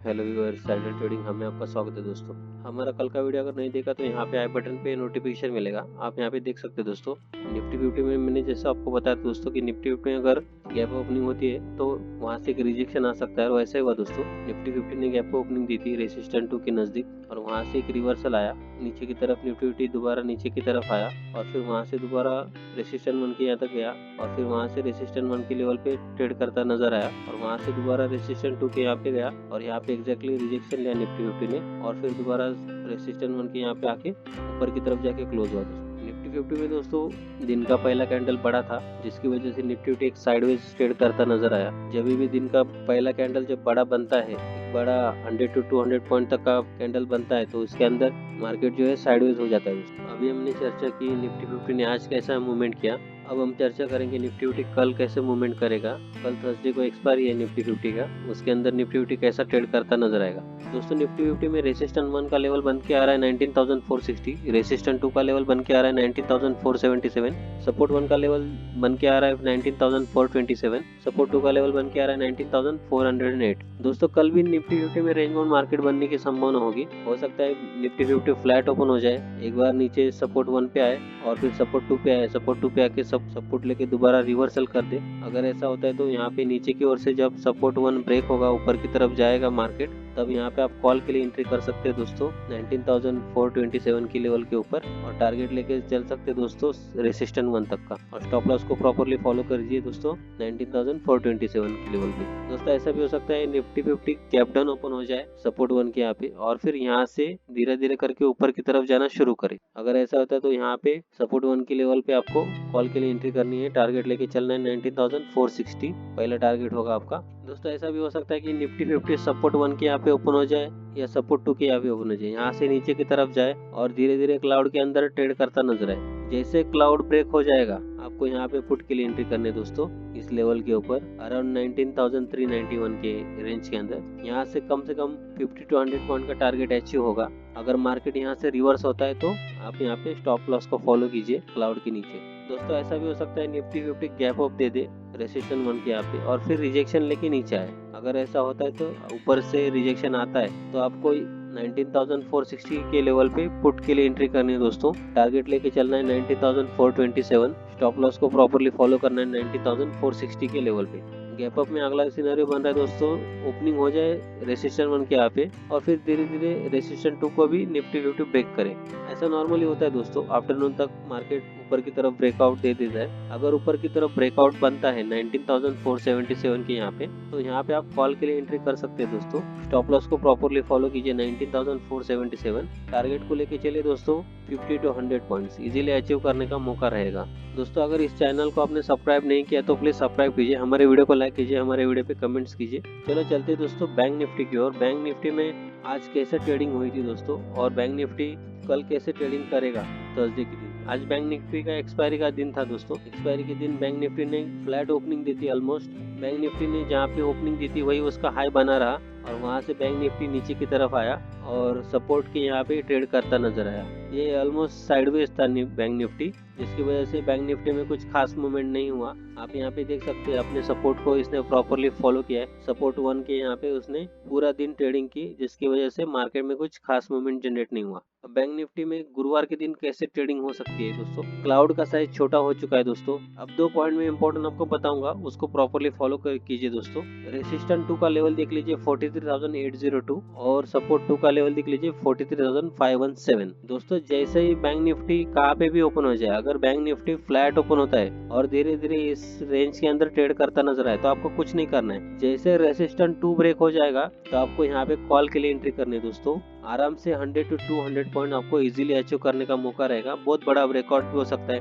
Hello viewers, silent trading हमें आपका स्वागत है दोस्तों। हमारा कल का वीडियो अगर नहीं देखा तो यहाँ पे आई बटन पे नोटिफिकेशन मिलेगा, आप यहाँ पे देख सकते हैं दोस्तों। निफ्टी फिफ्टी में मैंने जैसा आपको बताया था दोस्तों कि निफ्टी फिफ्टी में अगर गैप ओपनिंग होती है तो वहाँ से एक रिजेक्शन आ सकता है, और वैसा ही हुआ दोस्तों। निफ्टी फिफ्टी ने गैप ओपनिंग दी थी रेसिस्टेंट 2 के नज़दीक, और वहाँ से एक रिवर्सल आया नीचे की तरफ। निफ्टी फिफ्टी दोबारा नीचे की तरफ आया और फिर वहाँ से दोबारा रेसिस्टेंट 1 के यहाँ तक गया, और फिर वहाँ से रेसिस्टेंट 1 के लेवल पे ट्रेड करता नजर आया, और वहाँ से दोबारा रेसिस्टेंट 2 के यहाँ पे गया और यहाँ पे एग्जैक्टली रिजेक्शन लिया निफ्टी फिफ्टी ने, और फिर दोबारा रेसिस्टेंट 1 के यहाँ पे आके ऊपर की तरफ जाके क्लोज हुआ दोस्तों। निफ्टी फिफ्टी में दोस्तों दिन का पहला कैंडल बड़ा था, जिसकी वजह से निफ्टी फिफ्टी एक साइडवेज ट्रेड करता नजर आया। जब भी दिन का पहला कैंडल जब बड़ा बनता है, एक बड़ा 100 to 200 पॉइंट तक का कैंडल बनता है, तो उसके अंदर मार्केट जो है साइडवेज हो जाता है दोस्तों। अभी हमने चर्चा की निफ्टी फिफ्टी ने आज कैसा मूवमेंट किया। अब हम चर्चा करेंगे निफ्टी फिफ्टी कल कैसे मूवमेंट करेगा। कल थर्सडे को एक्सपायरी है निफ्टी फिफ्टी का, उसके अंदर निफ्टी फिफ्टी कैसा ट्रेड करता नजर आएगा दोस्तों। निफ्टी फिफ्टी में रेसिस्टेंट 1 का लेवल बन के आ रहा है 19,460, रेसिस्टेंट 2 का लेवल बन के आ रहा है 19,477, सपोर्ट 1 का लेवल बन के आ रहा है 19,427, सपोर्ट 2 का लेवल बन के आ रहा है 19,408। दोस्तों कल भी निफ्टी फिफ्टी में रेंज बाउंड मार्केट बनने की संभावना होगी। हो सकता है निफ्टी फिफ्टी फ्लैट ओपन हो जाए, एक बार नीचे सपोर्ट 1 पे आए और फिर सपोर्ट 2 पे आए, सपोर्ट 2 पे आके सपोर्ट लेके दोबारा रिवर्सल कर दे। अगर ऐसा होता है तो यहाँ पे नीचे की ओर से जब सपोर्ट 1 ब्रेक होगा, ऊपर की तरफ जाएगा मार्केट, तब यहाँ पे आप कॉल के लिए एंट्री कर सकते हैं दोस्तों 19,427 की लेवल के ऊपर, और टारगेट लेके चल सकते हैं दोस्तों रेसिस्टेंट 1 तक का, और स्टॉप लॉस को प्रॉपरली फॉलो करिए दोस्तों 19,427 की लेवल पे। दोस्तों ऐसा भी हो सकता है Nifty fifty gap down open हो जाए सपोर्ट 1 के यहाँ पे, और फिर यहाँ से धीरे धीरे करके ऊपर की तरफ जाना शुरू करे। अगर ऐसा होता है तो यहाँ पे सपोर्ट 1 की लेवल पे आपको कॉल के लिए एंट्री करनी है, टारगेट लेके चलना है 19,460 पहला टारगेट होगा आपका दोस्तों। ऐसा भी हो सकता है कि निफ्टी फिफ्टी सपोर्ट 1 के यहाँ पे ओपन हो जाए या सपोर्ट 2 के यहाँ पे ओपन हो जाए, यहाँ से नीचे की तरफ जाए और धीरे धीरे क्लाउड के अंदर ट्रेड करता नजर आए। जैसे क्लाउड ब्रेक हो जाएगा, आपको यहाँ पे पुट के लिए एंट्री करने दोस्तों इस लेवल के ऊपर अराउंड 19,391 के रेंज के अंदर। यहाँ से कम 50 to 100 पॉइंट का टारगेट अचीव होगा। अगर मार्केट यहाँ से रिवर्स होता है तो आप यहाँ पे स्टॉप लॉस को फॉलो कीजिए क्लाउड के नीचे। दोस्तों ऐसा भी हो सकता है निफ्टी फिफ्टी गैप अप दे दे रेसिस्टेंट 1 के यहाँ पे और फिर रिजेक्शन लेके नीचे आए। अगर ऐसा होता है तो ऊपर से रिजेक्शन आता है तो आपको 19,460 के लेवल पे पुट के लिए एंट्री करनी है दोस्तों, टारगेट लेके चलना है 19,427, स्टॉप लॉस को प्रॉपरली फॉलो करना है 19,460 के लेवल पे। गैप अप में अगला सिनेरियो बन रहा है दोस्तों, ओपनिंग हो जाए रेसिस्टेंट 1 के यहाँ पे और फिर धीरे धीरे रेसिस्टेंट 2 को भी निफ्टी फिफ्टी ब्रेक करे। ऐसा नॉर्मली होता है दोस्तों, आफ्टरनून तक मार्केट ऊपर की तरफ ब्रेकआउट दे देता है। अगर ऊपर की तरफ ब्रेकआउट बनता है 19,477 के यहाँ पे, तो यहाँ पे आप कॉल के लिए एंट्री कर सकते हैं दोस्तों। स्टॉप लॉस को प्रॉपरली फॉलो कीजिए 19,477, टारगेट को लेके चलिए दोस्तों 50 to 100 पॉइंट्स इजीली अचीव करने का मौका रहेगा दोस्तों। अगर इस चैनल को आपने सब्सक्राइब नहीं किया तो प्लीज सब्सक्राइब कीजिए, हमारे वीडियो को लाइक कीजिए, हमारे वीडियो पे कमेंट्स कीजिए। चलो चलते हैं दोस्तों बैंक निफ्टी की ओर। बैंक निफ्टी में आज कैसे ट्रेडिंग हुई थी दोस्तों, और बैंक निफ्टी कल कैसे ट्रेडिंग करेगा थर्सडे के दिन। आज बैंक निफ्टी का एक्सपायरी का दिन था दोस्तों। एक्सपायरी के दिन बैंक निफ्टी ने फ्लैट ओपनिंग दी थी ऑलमोस्ट। बैंक निफ्टी ने जहाँ पे ओपनिंग दी थी वही उसका हाई बना रहा, और वहाँ से बैंक निफ्टी नीचे की तरफ आया और सपोर्ट के यहाँ पे ट्रेड करता नजर आया। ये ऑलमोस्ट साइडवेज था बैंक निफ्टी, जिसकी वजह से बैंक निफ्टी में कुछ खास मूवमेंट नहीं हुआ। आप यहाँ पे देख सकते हैं अपने सपोर्ट को इसने प्रॉपरली फॉलो किया है। सपोर्ट 1 के यहाँ पे उसने पूरा दिन ट्रेडिंग की, जिसकी वजह से मार्केट में कुछ खास मूवमेंट जनरेट नहीं हुआ। अब बैंक निफ्टी में गुरुवार के दिन कैसे ट्रेडिंग हो सकती है दोस्तों। क्लाउड का साइज छोटा हो चुका है दोस्तों। अब 2 पॉइंट में इंपॉर्टेंट आपको बताऊंगा, उसको प्रॉपरली फॉलो कीजिए दोस्तों। रेसिस्टेंट 2 का लेवल देख लीजिए 43,802 और सपोर्ट 2 का लेवल देख लीजिए 43,517 दोस्तों। जैसे ही बैंक निफ्टी कहाँ पे भी ओपन हो जाए, अगर बैंक निफ्टी फ्लैट ओपन होता है और धीरे धीरे इस रेंज के अंदर ट्रेड करता नजर आए, तो आपको कुछ नहीं करना है। जैसे रेसिस्टेंट 2 ब्रेक हो जाएगा तो आपको यहाँ पे कॉल के लिए एंट्री करनी है दोस्तों। आराम से 100 to 200 पॉइंट आपको इजीली अचीव करने का मौका रहेगा। बहुत बड़ा ब्रेकआउट भी हो सकता है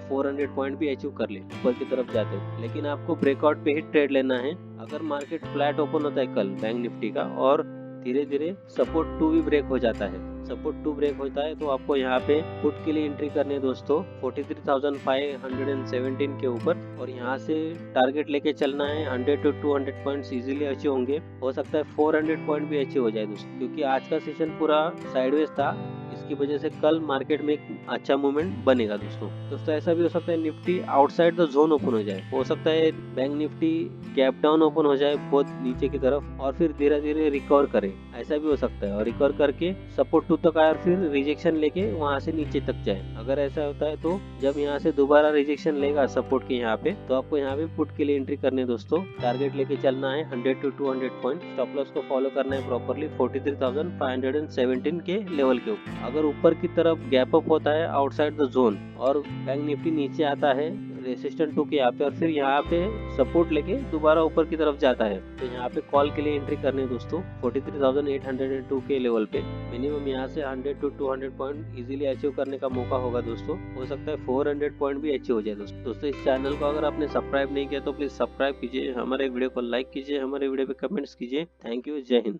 400 पॉइंट भी अचीव कर ले ऊपर की तरफ जाते हैं, लेकिन आपको ब्रेकआउट पे ही ट्रेड लेना है। अगर मार्केट फ्लैट ओपन होता है कल बैंक निफ्टी का और धीरे धीरे सपोर्ट 2 भी ब्रेक हो जाता है, सपोर्ट टू ब्रेक होता है तो आपको यहाँ पे पुट के लिए एंट्री करनी है दोस्तों 43,517 के ऊपर, और यहाँ से टारगेट लेके चलना है 100 to 200 पॉइंट्स इजीली अचीव होंगे। हो सकता है 400 पॉइंट भी अचीव हो जाए दोस्तों, क्योंकि आज का सेशन पूरा साइडवेज था, इसकी वजह से कल मार्केट में एक अच्छा मूवमेंट बनेगा दोस्तों। ऐसा भी हो सकता है Nifty outside the zone open हो जाए, हो सकता है bank Nifty gap down open हो जाए बहुत नीचे की तरफ और फिर धीरे धीरे रिकवर करे, ऐसा भी हो सकता है, और रिकवर करके सपोर्ट टू तक आए और फिर रिजेक्शन लेके वहां से नीचे तक जाए। अगर ऐसा होता है तो जब यहाँ से दोबारा रिजेक्शन लेगा सपोर्ट के यहाँ पे, तो आपको यहाँ पे पुट के लिए एंट्री करनी है दोस्तों। टारगेट लेके चलना है 100 to 200 पॉइंट, स्टॉप लॉस को फॉलो करना है प्रॉपरली 43,517 के लेवल के ऊपर। अगर ऊपर की तरफ गैप अप होता है आउटसाइड द जोन और बैंक निफ्टी नीचे आता है रेसिस्टेंट 2 के यहाँ पे और फिर यहाँ पे सपोर्ट लेके दोबारा ऊपर की तरफ जाता है, तो यहाँ पे कॉल के लिए एंट्री करनी है दोस्तों 43,802 के लेवल पे। मिनिमम यहाँ से 100 to 200 पॉइंट इजीली अचीव करने का मौका होगा दोस्तों। हो सकता है 400 पॉइंट भी अचीव हो जाए दोस्तों। इस चैनल को अगर आपने सब्सक्राइब नहीं किया तो प्लीज सब्सक्राइब कीजिए, हमारे वीडियो को लाइक कीजिए, हमारे वीडियो पे कमेंट्स कीजिए। थैंक यू, जय हिंद।